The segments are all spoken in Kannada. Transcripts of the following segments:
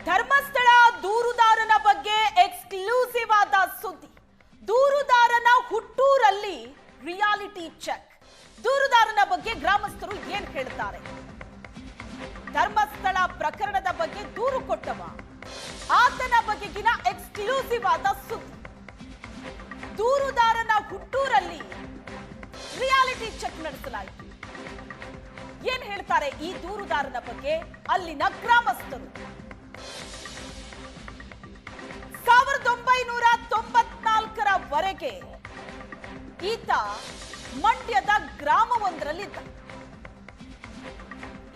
ಧರ್ಮಸ್ಥಳ ದೂರುದಾರನ ಬಗ್ಗೆ ಎಕ್ಸ್ಕ್ಲೂಸಿವ್ ಆದ ಸುದ್ದಿ. ದೂರುದಾರನ ಹುಟ್ಟೂರಲ್ಲಿ ರಿಯಾಲಿಟಿ ಚೆಕ್. ದೂರುದಾರನ ಬಗ್ಗೆ ಗ್ರಾಮಸ್ಥರು ಏನ್ ಹೇಳ್ತಾರೆ? ಧರ್ಮಸ್ಥಳ ಪ್ರಕರಣದ ಬಗ್ಗೆ ದೂರು ಕೊಟ್ಟವ ಆತನ ಬಗೆಗಿನ ಎಕ್ಸ್ಕ್ಲೂಸಿವ್ ಆದ ಸುದ್ದಿ. ದೂರುದಾರನ ಹುಟ್ಟೂರಲ್ಲಿ ರಿಯಾಲಿಟಿ ಚೆಕ್ ನಡೆಸಲಾಯಿತು. ಏನ್ ಹೇಳ್ತಾರೆ ಈ ದೂರುದಾರನ ಬಗ್ಗೆ ಅಲ್ಲಿನ ಗ್ರಾಮಸ್ಥರು? 1994ರವರೆಗೆ ಈತ ಮಂಡ್ಯದ ಗ್ರಾಮವೊಂದರಲ್ಲಿದ್ದ.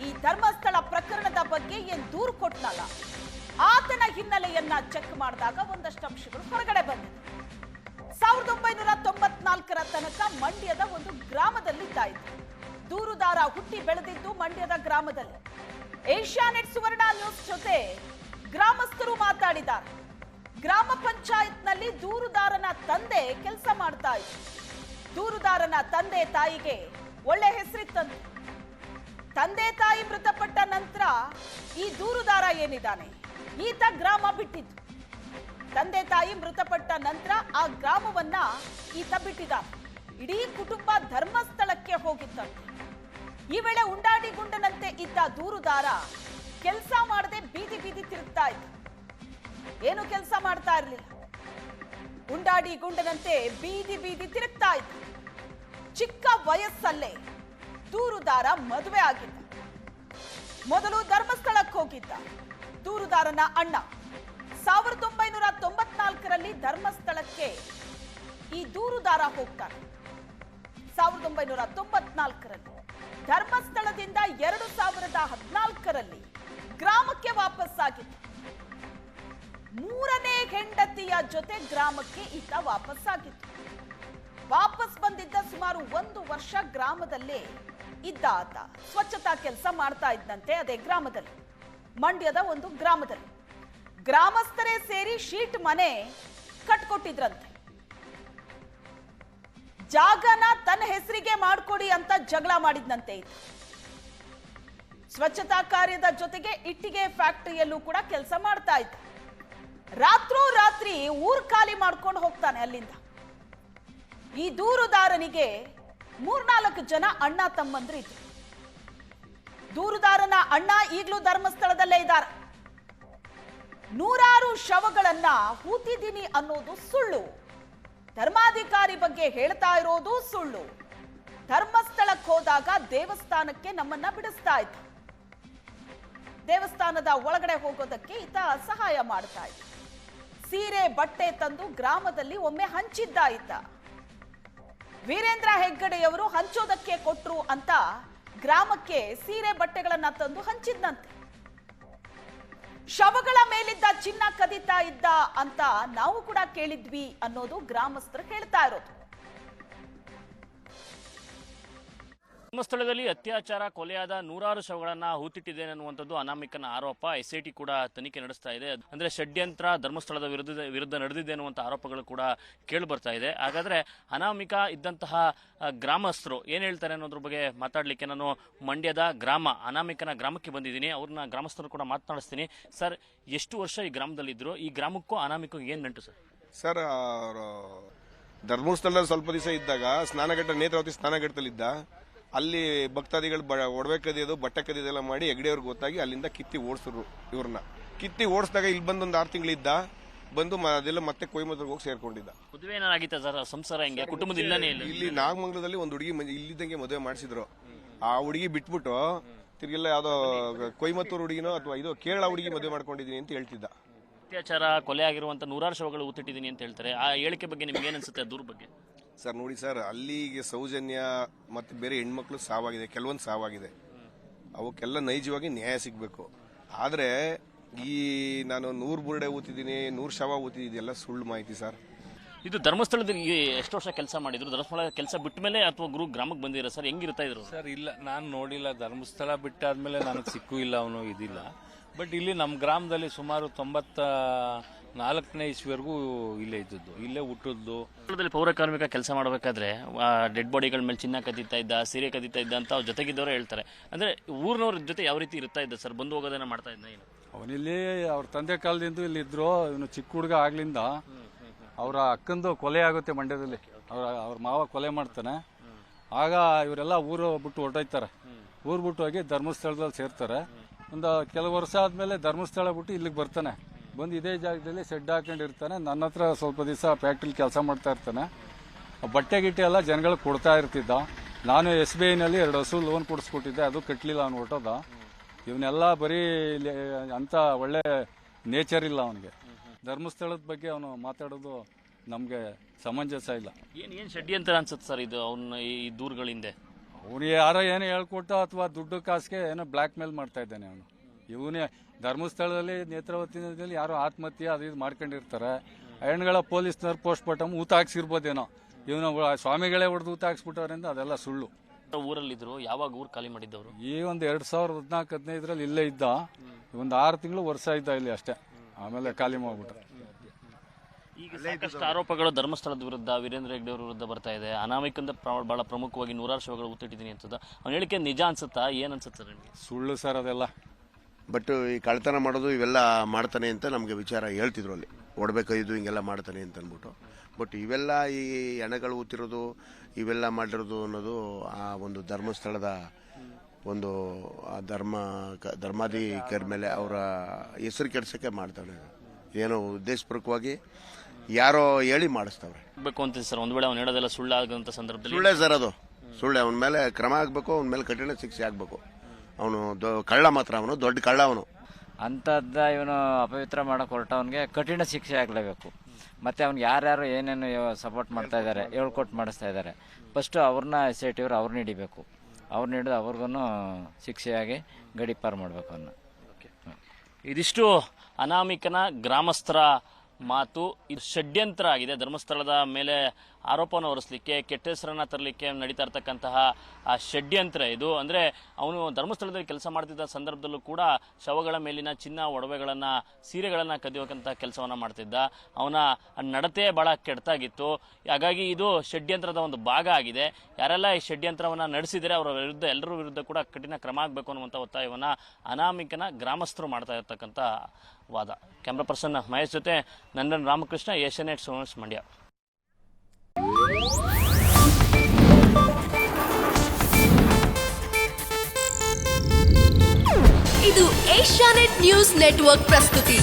ಈ ಧರ್ಮಸ್ಥಳ ಪ್ರಕರಣದ ಬಗ್ಗೆ ಏನ್ ದೂರು ಕೊಟ್ಟನಲ್ಲ, ಆತನ ಹಿನ್ನೆಲೆಯನ್ನ ಚೆಕ್ ಮಾಡಿದಾಗ ಒಂದಷ್ಟು ಅಂಶಗಳು ಹೊರಗಡೆ ಬಂದಿದೆ. 1994ರ ತನಕ ಮಂಡ್ಯದ ಒಂದು ಗ್ರಾಮದಲ್ಲಿದ್ದ ಇದ್ದ ದೂರುದಾರ ಹುಟ್ಟಿ ಬೆಳೆದಿದ್ದು ಮಂಡ್ಯದ ಗ್ರಾಮದಲ್ಲಿ. ಏಷ್ಯಾನೆಟ್ ಸುವರ್ಣ ನ್ಯೂಸ್ ಜೊತೆ ಗ್ರಾಮಸ್ಥರು ಮಾತಾಡಿದ್ದಾರೆ. ಗ್ರಾಮ ಪಂಚಾಯತ್ನಲ್ಲಿ ದೂರುದಾರನ ತಂದೆ ಕೆಲಸ ಮಾಡ್ತಾ ಇದ್ರು. ದೂರುದಾರನ ತಂದೆ ತಾಯಿಗೆ ಒಳ್ಳೆ ಹೆಸರಿತ್ತಂತೆ. ತಂದೆ ತಾಯಿ ಮೃತಪಟ್ಟ ನಂತರ ಈ ದೂರುದಾರ ಏನಿದ್ದಾನೆ ಈತ ಗ್ರಾಮ ಬಿಟ್ಟಿದ್ದು. ತಂದೆ ತಾಯಿ ಮೃತಪಟ್ಟ ನಂತರ ಆ ಗ್ರಾಮವನ್ನ ಈತ ಬಿಟ್ಟಿದ್ದ. ಇಡೀ ಕುಟುಂಬ ಧರ್ಮಸ್ಥಳಕ್ಕೆ ಹೋಗಿತ್ತಂತೆ. ಈ ವೇಳೆ ಉಂಡಾಡಿ ಗುಂಡನಂತೆ ಇದ್ದ ದೂರುದಾರ ಕೆಲಸ ಮಾಡದೆ ಬೀದಿ ಬೀದಿ ತಿರುಗ್ತಾ ಇದ್ದ. ಏನು ಕೆಲಸ ಮಾಡ್ತಾ ಇರಲಿಲ್ಲ. ಉಂಡಾಡಿ ಗುಂಡನಂತೆ ಬೀದಿ ಬೀದಿ ತಿರುಗ್ತಾ ಇದ್ದ. ಚಿಕ್ಕ ವಯಸ್ಸಲ್ಲೇ ದೂರುದಾರ ಮದುವೆ ಆಗಿದ್ದ. ಮೊದಲು ಧರ್ಮಸ್ಥಳಕ್ಕೆ ಹೋಗಿದ್ದ ದೂರುದಾರನ ಅಣ್ಣ. 1994ರಲ್ಲಿ ಧರ್ಮಸ್ಥಳಕ್ಕೆ ಈ ದೂರುದಾರ ಹೋಗ್ತಾನೆ. 1994ರಲ್ಲಿ ಧರ್ಮಸ್ಥಳದಿಂದ 2014ರಲ್ಲಿ ಗ್ರಾಮಕ್ಕೆ ವಾಪಸ್ಸಾಗಿದ್ದ. ಮೂರನೇ ಹೆಂಡತಿಯ ಜೊತೆ ಗ್ರಾಮಕ್ಕೆ ಈತ ವಾಪಸ್ಸಾಗಿತ್ತು. ವಾಪಸ್ ಬಂದಿದ್ದ ಸುಮಾರು 1 ವರ್ಷ ಗ್ರಾಮದಲ್ಲೇ ಇದ್ದ ಆತ. ಸ್ವಚ್ಛತಾ ಕೆಲಸ ಮಾಡ್ತಾ ಇದ್ದಂತೆ ಅದೇ ಗ್ರಾಮದಲ್ಲಿ, ಮಂಡ್ಯದ ಒಂದು ಗ್ರಾಮದಲ್ಲಿ. ಗ್ರಾಮಸ್ಥರೇ ಸೇರಿ ಶೀಟ್ ಮನೆ ಕಟ್ಕೊಟ್ಟಿದ್ರಂತೆ. ಜಾಗನ ತನ್ನ ಹೆಸರಿಗೆ ಮಾಡ್ಕೊಡಿ ಅಂತ ಜಗಳ ಮಾಡಿದ್ನಂತೆ ಈತ. ಸ್ವಚ್ಛತಾ ಕಾರ್ಯದ ಜೊತೆಗೆ ಇಟ್ಟಿಗೆ ಫ್ಯಾಕ್ಟರಿಯಲ್ಲೂ ಕೂಡ ಕೆಲಸ ಮಾಡ್ತಾ ಇದ್ದ. ರಾತ್ರೋರಾತ್ರಿ ಊರ್ ಖಾಲಿ ಮಾಡ್ಕೊಂಡು ಹೋಗ್ತಾನೆ ಅಲ್ಲಿಂದ. ಈ ದೂರುದಾರನಿಗೆ 3-4 ಜನ ಅಣ್ಣ ತಮ್ಮಂದ್ರು ಇದ್ರು. ದೂರುದಾರನ ಅಣ್ಣ ಈಗಲೂ ಧರ್ಮಸ್ಥಳದಲ್ಲೇ ಇದ್ದಾರೆ. ನೂರಾರು ಶವಗಳನ್ನ ಹೂತಿದ್ದೀನಿ ಅನ್ನೋದು ಸುಳ್ಳು. ಧರ್ಮಾಧಿಕಾರಿ ಬಗ್ಗೆ ಹೇಳ್ತಾ ಇರೋದು ಸುಳ್ಳು. ಧರ್ಮಸ್ಥಳಕ್ಕೆ ಹೋದಾಗ ದೇವಸ್ಥಾನಕ್ಕೆ ನಮ್ಮನ್ನ ಬಿಡಿಸ್ತಾ ಇದ್ದ. ದೇವಸ್ಥಾನದ ಒಳಗಡೆ ಹೋಗೋದಕ್ಕೆ ಈತ ಸಹಾಯ ಮಾಡ್ತಾ ಇದ್ದ. ಸೀರೆ ಬಟ್ಟೆ ತಂದು ಗ್ರಾಮದಲ್ಲಿ ಒಮ್ಮೆ ಹಂಚಿದ್ದ ಈತ. ವೀರೇಂದ್ರ ಹೆಗ್ಗಡೆಯವರು ಹಂಚೋದಕ್ಕೆ ಕೊಟ್ರು ಅಂತ ಗ್ರಾಮಕ್ಕೆ ಸೀರೆ ಬಟ್ಟೆಗಳನ್ನ ತಂದು ಹಂಚಿದ್ನಂತೆ. ಶವಗಳ ಮೇಲಿದ್ದ ಚಿನ್ನ ಕದೀತಾ ಇದ್ದ ಅಂತ ನಾವು ಕೂಡ ಕೇಳಿದ್ವಿ ಅನ್ನೋದು ಗ್ರಾಮಸ್ಥರು ಹೇಳ್ತಾ ಇರೋದು. ಧರ್ಮಸ್ಥಳದಲ್ಲಿ ಅತ್ಯಾಚಾರ ಕೊಲೆಯಾದ ನೂರಾರು ಶವಗಳನ್ನ ಹೂತಿಟ್ಟಿದ್ದೇನೆ ಅನ್ನುವಂಥದ್ದು ಅನಾಮಿಕನ ಆರೋಪ. SIT ಕೂಡ ತನಿಖೆ ನಡೆಸ್ತಾ ಇದೆ. ಅಂದ್ರೆ ಷಡ್ಯಂತ್ರ ಧರ್ಮಸ್ಥಳದ ವಿರುದ್ಧ ನಡೆದಿದೆ ಅನ್ನುವಂಥ ಆರೋಪಗಳು ಕೂಡ ಕೇಳಿ ಬರ್ತಾ ಇದೆ. ಹಾಗಾದ್ರೆ ಅನಾಮಿಕ ಇದ್ದಂತಹ ಗ್ರಾಮಸ್ಥರು ಏನ್ ಹೇಳ್ತಾರೆ ಅನ್ನೋದ್ರ ಬಗ್ಗೆ ಮಾತಾಡ್ಲಿಕ್ಕೆ ನಾನು ಮಂಡ್ಯದ ಅನಾಮಿಕನ ಗ್ರಾಮಕ್ಕೆ ಬಂದಿದ್ದೀನಿ. ಅವ್ರನ್ನ ಗ್ರಾಮಸ್ಥರು ಕೂಡ ಮಾತನಾಡಿಸ್ತೀನಿ. ಸರ್, ಎಷ್ಟು ವರ್ಷ ಈ ಗ್ರಾಮದಲ್ಲಿ ಇದ್ರು? ಈ ಗ್ರಾಮಕ್ಕೂ ಅನಾಮಿಕಗೂ ಏನ್ ನಂಟು ಸರ್? ಸರ್, ಧರ್ಮಸ್ಥಳದಲ್ಲಿ ಸ್ವಲ್ಪ ದಿವಸ ಇದ್ದಾಗ ಸ್ನಾನಘಟ್ಟ ನೇತ್ರಾವತಿ ಸ್ನಾನಘಟ್ಟದಲ್ಲಿದ್ದ. ಅಲ್ಲಿ ಭಕ್ತಾದಿಗಳು ಒಡವೆ ಕದಿಯೋದು ಬಟ್ಟೆ ಕದಿಯೋದೆಲ್ಲ ಮಾಡಿ ಹೆಗ್ಡೆಯವ್ರಿಗೆ ಗೊತ್ತಾಗಿ ಅಲ್ಲಿಂದ ಕಿತ್ತಿ ಓಡಿಸಿದ್ರು. ಇವ್ರನ್ನ ಕಿತ್ತಿ ಓಡಿಸಿದಾಗ ಇಲ್ಲಿ ಬಂದೊಂದು 6 ತಿಂಗಳಿದ್ದ. ಬಂದು ಅದೆಲ್ಲ ಮತ್ತೆ ಕೊಯಮತ್ತೂರ್ಗೆ ಹೋಗಿ ಸೇರ್ಕೊಂಡಿದ್ದ. ಮದುವೆ ಏನಾಗಿತ್ತ ಸರ್? ಸಂಸಾರ ಹೆಂಗೆ? ಕುಟುಂಬದಿಂದನೇ ಇಲ್ಲಿ ನಾಗಮಂಗಲದಲ್ಲಿ ಒಂದು ಹುಡುಗಿ ಇಲ್ಲಿದ್ದಂಗೆ ಮದುವೆ ಮಾಡಿಸಿದ್ರು. ಆ ಹುಡುಗಿ ಬಿಟ್ಬಿಟ್ಟು ತಿರ್ಗಿಲ್ಲ ಯಾವ್ದೋ ಕೊಯಮತ್ತೂರು ಹುಡುಗಿನೋ ಅಥವಾ ಇದು ಕೇರಳ ಹುಡುಗಿ ಮದುವೆ ಮಾಡ್ಕೊಂಡಿದೀನಿ ಅಂತ ಹೇಳ್ತಿದ್ದ. ಅತ್ಯಾಚಾರ ಕೊಲೆ ಆಗಿರುವಂತ ನೂರಾರು ಶವಗಳು ಊತಿಟ್ಟಿದ್ದೀನಿ ಅಂತ ಹೇಳ್ತಾರೆ. ಆ ಹೇಳಿಕೆ ಬಗ್ಗೆ ನಿಮ್ಗೆ ಏನ್ ಅನ್ಸುತ್ತೆ? ದೂರ ಬಗ್ಗೆ ಸರ್, ನೋಡಿ ಸರ್, ಅಲ್ಲಿಗೆ ಸೌಜನ್ಯ ಮತ್ತೆ ಬೇರೆ ಹೆಣ್ಮಕ್ಳು ಸಾವಾಗಿದೆ, ಕೆಲವೊಂದು ಸಾವಾಗಿದೆ. ಅವಕ್ಕೆಲ್ಲ ನೈಜವಾಗಿ ನ್ಯಾಯ ಸಿಗಬೇಕು. ಆದರೆ ಈ ನಾನು 100 ಬುರುಡೆ ಊತಿದ್ದೀನಿ, 100 ಶವ ಊತಿದೆಲ್ಲ ಸುಳ್ಳು ಮಾಹಿತಿ ಸರ್. ಇದು ಧರ್ಮಸ್ಥಳದಲ್ಲಿ ಎಷ್ಟು ವರ್ಷ ಕೆಲಸ ಮಾಡಿದ್ರು? ಧರ್ಮಸ್ಥಳ ಕೆಲಸ ಬಿಟ್ಟ ಮೇಲೆ ಅಥವಾ ಗ್ರಾಮಕ್ಕೆ ಬಂದಿರ ಸರ್? ಹೆಂಗಿರ್ತಾ ಇದ್ರು ಸರ್? ಇಲ್ಲ, ನಾನು ನೋಡಿಲ್ಲ. ಧರ್ಮಸ್ಥಳ ಬಿಟ್ಟಾದ್ಮೇಲೆ ನನಗೆ ಸಿಕ್ಕೂ ಇಲ್ಲ, ಅವನು ಇದಿಲ್ಲ. ಬಟ್ ಇಲ್ಲಿ ನಮ್ಮ ಗ್ರಾಮದಲ್ಲಿ ಸುಮಾರು 94ನೇ ಇಸ್ವಿವರೆಗೂ ಇಲ್ಲೇ ಇದ್ದದ್ದು, ಇಲ್ಲೇ ಹುಟ್ಟಿದ್ದು. ಪೌರ ಕಾರ್ಮಿಕ ಕೆಲಸ ಮಾಡಬೇಕಾದ್ರೆ ಡೆಡ್ ಬಾಡಿಗಳ ಮೇಲೆ ಚಿನ್ನ ಕದೀತಾ ಇದ್ದ, ಸೀರೆ ಕದೀತಾ ಇದ್ದ ಅಂತ ಅವ್ರ ಜೊತೆಗಿದ್ದವರೇ ಹೇಳ್ತಾರೆ. ಅಂದ್ರೆ ಊರಿನವ್ರ ಜೊತೆ ಯಾವ ರೀತಿ ಇರ್ತಾ ಇದ್ದ ಸರ್? ಬಂದು ಹೋಗೋದನ್ನ ಮಾಡ್ತಾ ಇದ್ದ ಏನು? ಅವನಿಲ್ಲಿ ಅವ್ರ ತಂದೆ ಕಾಲದಿಂದ ಇಲ್ಲಿ ಇದ್ರು. ಇವನು ಚಿಕ್ಕ ಹುಡುಗ ಆಗ್ಲಿಂದ ಅವರ ಅಕ್ಕಂದು ಕೊಲೆ ಆಗುತ್ತೆ ಮಂಡ್ಯದಲ್ಲಿ. ಅವ್ರ ಮಾವ ಕೊಲೆ ಮಾಡ್ತಾನೆ. ಆಗ ಇವರೆಲ್ಲ ಊರು ಬಿಟ್ಟು ಹೊರಟೋಯ್ತಾರೆ. ಊರು ಬಿಟ್ಟು ಹೋಗಿ ಧರ್ಮಸ್ಥಳದಲ್ಲಿ ಸೇರ್ತಾರೆ. ಒಂದು ಕೆಲವು ವರ್ಷ ಆದಮೇಲೆ ಧರ್ಮಸ್ಥಳ ಬಿಟ್ಟು ಇಲ್ಲಿಗೆ ಬರ್ತಾನೆ. ಬಂದು ಇದೇ ಜಾಗದಲ್ಲಿ ಶೆಡ್ ಹಾಕೊಂಡಿರ್ತಾನೆ. ನನ್ನ ಹತ್ರ ಸ್ವಲ್ಪ ದಿವಸ ಫ್ಯಾಕ್ಟ್ರಿಲಿ ಕೆಲಸ ಮಾಡ್ತಾ ಇರ್ತಾನೆ. ಬಟ್ಟೆ ಗಿಟ್ಟೆ ಎಲ್ಲ ಜನಗಳಿಗೆ ಕೊಡ್ತಾ ಇರ್ತಿದ್ದ. ನಾನು SBIನಲ್ಲಿ 2 ಹಸು ಲೋನ್ ಕೊಡಿಸ್ಕೊಟ್ಟಿದ್ದೆ, ಅದು ಕಟ್ಟಲಿಲ್ಲ. ಅವ್ನು ಹೊಟ್ಟೋದ. ಇವನ್ನೆಲ್ಲ ಬರೀ ಅಂತ ಒಳ್ಳೆ ನೇಚರ್ ಇಲ್ಲ ಅವನಿಗೆ. ಧರ್ಮಸ್ಥಳದ ಬಗ್ಗೆ ಅವನು ಮಾತಾಡೋದು ನಮಗೆ ಸಮಂಜಸ ಇಲ್ಲ. ಏನು ಷಡ್ಯಂತ್ರ ಅನ್ಸುತ್ತೆ ಸರ್ ಇದು ಅವನ್ನ ಈ ದೂರುಗಳಿಂದ? ಅವನಿಗೆ ಯಾರೋ ಏನೋ ಹೇಳ್ಕೊಟ್ಟು ಅಥವಾ ದುಡ್ಡು ಕಾಸಿಗೆ ಏನೋ ಬ್ಲ್ಯಾಕ್ ಮೇಲ್ ಮಾಡ್ತಾ ಇದ್ದಾನೆ ಅವನು. ಇವನೇ ಧರ್ಮಸ್ಥಳದಲ್ಲಿ ನೇತ್ರಾವತಿನಲ್ಲಿ ಯಾರೋ ಆತ್ಮಹತ್ಯೆ ಅದು ಇದು ಮಾಡ್ಕೊಂಡಿರ್ತಾರೆ. ಹೆಣ್ಗಳ ಪೊಲೀಸ್ನವ್ರು ಪೋಸ್ಟ್ ಮಾರ್ಟಮ್ ಊತ ಹಾಕ್ಸಿರ್ಬೋದೇನೋ. ಇವನು ಸ್ವಾಮಿಗಳೇ ಹೊಡೆದು ಊತ ಹಾಕ್ಸ್ಬಿಟ್ಟವ್ರಿಂದ ಅದೆಲ್ಲ ಸುಳ್ಳು. ಊರಲ್ಲಿದ್ರು. ಯಾವಾಗ ಊರು ಖಾಲಿ ಮಾಡಿದ್ದವರು? ಈ ಒಂದು 2014-15 ಇಲ್ಲೇ ಇದ್ದ. ಒಂದು 6 ತಿಂಗಳು ವರ್ಷ ಇದ್ದ ಇಲ್ಲಿ ಅಷ್ಟೇ. ಆಮೇಲೆ ಖಾಲಿ ಮಾಡ್ಬಿಟ್ಟ. ಈಗ ಸಾಕಷ್ಟು ಆರೋಪಗಳು ಧರ್ಮಸ್ಥಳದ ವಿರುದ್ಧ, ವೀರೇಂದ್ರ ಹೆಗ್ಡೆ ಅವರ ವಿರುದ್ಧ ಬರ್ತಾ ಇದೆ. ಅನಾಮಿಕಂದ ಬಹಳ ಪ್ರಮುಖವಾಗಿ 100 ಶವಗಳು ಊತಿಟ್ಟಿದ್ದೀನಿ ಅಂತದ. ಅವ್ನು ಹೇಳಿಕೆ ನಿಜ ಅನ್ಸುತ್ತಾ? ಏನ್ ಅನ್ಸುತ್ತೆ ನಿಮಗೆ? ಸುಳ್ಳು ಸರ್ ಅದೆಲ್ಲ. ಬಟ್ ಈ ಕಳ್ತನ ಮಾಡೋದು ಇವೆಲ್ಲ ಮಾಡ್ತಾನೆ ಅಂತ ನಮಗೆ ವಿಚಾರ ಹೇಳ್ತಿದ್ರು. ಅಲ್ಲಿ ಹೊಡ್ಬೇಕಾಯ್ದು ಹಿಂಗೆಲ್ಲ ಮಾಡ್ತಾನೆ ಅಂತ ಅಂದ್ಬಿಟ್ಟು. ಬಟ್ ಇವೆಲ್ಲ ಈ ಹೆಣಗಳು ಊತಿರೋದು ಇವೆಲ್ಲ ಮಾಡಿರೋದು ಅನ್ನೋದು ಆ ಒಂದು ಧರ್ಮಸ್ಥಳದ ಒಂದು ಧರ್ಮಾಧಿಕಾರಿ ಮೇಲೆ ಅವರ ಹೆಸರು ಕೆಡ್ಸೋಕ್ಕೆ ಮಾಡ್ತಾನೆ. ಏನೋ ಉದ್ದೇಶಪೂರ್ವಕವಾಗಿ ಯಾರೋ ಹೇಳಿ ಮಾಡಿಸ್ತವ್ರೆ. ಬೇಕು ಅಂತ ಸರ್, ಒಂದ್ ವೇಳೆ ಅವ್ನು ಹೇಳೋದೆಲ್ಲ ಸುಳ್ಳಾಗಂತ ಸಂದರ್ಭದಲ್ಲಿ? ಸುಳ್ಳೇ ಸರ್, ಅದು ಸುಳ್ಳೆ. ಅವನ ಮೇಲೆ ಕ್ರಮ ಆಗಬೇಕು, ಅವನ ಮೇಲೆ ಕಠಿಣ ಶಿಕ್ಷೆ ಆಗಬೇಕು. ಅವನು ಕಳ್ಳ ಮಾತ್ರ, ಅವನು ದೊಡ್ಡ ಕಳ್ಳ. ಅವನು ಅಂಥದ್ದ ಇವನು ಅಪವಿತ್ರ ಮಾಡೋಕೆ ಹೊರಟವನಿಗೆ ಕಠಿಣ ಶಿಕ್ಷೆ ಆಗಲೇಬೇಕು. ಮತ್ತು ಅವ್ನಿಗೆ ಯಾರ್ಯಾರು ಏನೇನು ಸಪೋರ್ಟ್ ಮಾಡ್ತಾ ಇದ್ದಾರೆ, ಹೇಳ್ಕೊಟ್ಟು ಮಾಡಿಸ್ತಾ ಇದ್ದಾರೆ, ಫಸ್ಟು ಅವ್ರನ್ನ SIT ಅವ್ರು ಅವ್ರನ್ನ ಹಿಡಿಬೇಕು. ಅವ್ರನ್ನ ಹಿಡಿದು ಅವ್ರಿಗೂ ಶಿಕ್ಷೆಯಾಗಿ ಗಡೀಪಾರು ಮಾಡಬೇಕು ಅವನ್ನ. ಇದಿಷ್ಟು ಅನಾಮಿಕನ ಗ್ರಾಮಸ್ಥರ ಮಾತು. ಇದು ಷಡ್ಯಂತ್ರ ಆಗಿದೆ. ಧರ್ಮಸ್ಥಳದ ಮೇಲೆ ಆರೋಪವನ್ನು ಹೊರಿಸಲಿಕ್ಕೆ, ಕೆಟ್ಟ ಹೆಸರನ್ನ ತರಲಿಕ್ಕೆ ನಡೀತಾ ಇರ್ತಕ್ಕಂತಹ ಆ ಷಡ್ಯಂತ್ರ ಇದು. ಅಂದರೆ ಅವನು ಧರ್ಮಸ್ಥಳದಲ್ಲಿ ಕೆಲಸ ಮಾಡ್ತಿದ್ದ ಸಂದರ್ಭದಲ್ಲೂ ಕೂಡ ಶವಗಳ ಮೇಲಿನ ಚಿನ್ನ, ಒಡವೆಗಳನ್ನು, ಸೀರೆಗಳನ್ನು ಕದಿಯೋಕ್ಕಂಥ ಕೆಲಸವನ್ನು ಮಾಡ್ತಿದ್ದ. ಅವನ ನಡತೆ ಭಾಳ ಕೆಟ್ಟಾಗಿತ್ತು. ಹಾಗಾಗಿ ಇದು ಷಡ್ಯಂತ್ರದ ಒಂದು ಭಾಗ ಆಗಿದೆ. ಯಾರೆಲ್ಲ ಈ ಷಡ್ಯಂತ್ರವನ್ನು ನಡೆಸಿದರೆ ಅವರ ವಿರುದ್ಧ, ಎಲ್ಲರ ವಿರುದ್ಧ ಕೂಡ ಕಠಿಣ ಕ್ರಮ ಆಗಬೇಕು ಅನ್ನುವಂಥ ಒತ್ತಾಯವನ್ನು ಅನಾಮಿಕನ ಗ್ರಾಮಸ್ಥರು ಮಾಡ್ತಾ ಇರ್ತಕ್ಕಂಥ ವಾದ. ಕ್ಯಾಮ್ರಾ ಪರ್ಸನ್ ಮಹೇಶ್ ಜೊತೆ ನಂದನ್ ರಾಮಕೃಷ್ಣ, ಏಷ್ಯಾನೆಟ್ ನ್ಯೂಸ್, ಮಂಡ್ಯ. ಇದು ಏಷ್ಯಾನೆಟ್ ನ್ಯೂಸ್ ನೆಟ್ವರ್ಕ್ ಪ್ರಸ್ತುತಿ.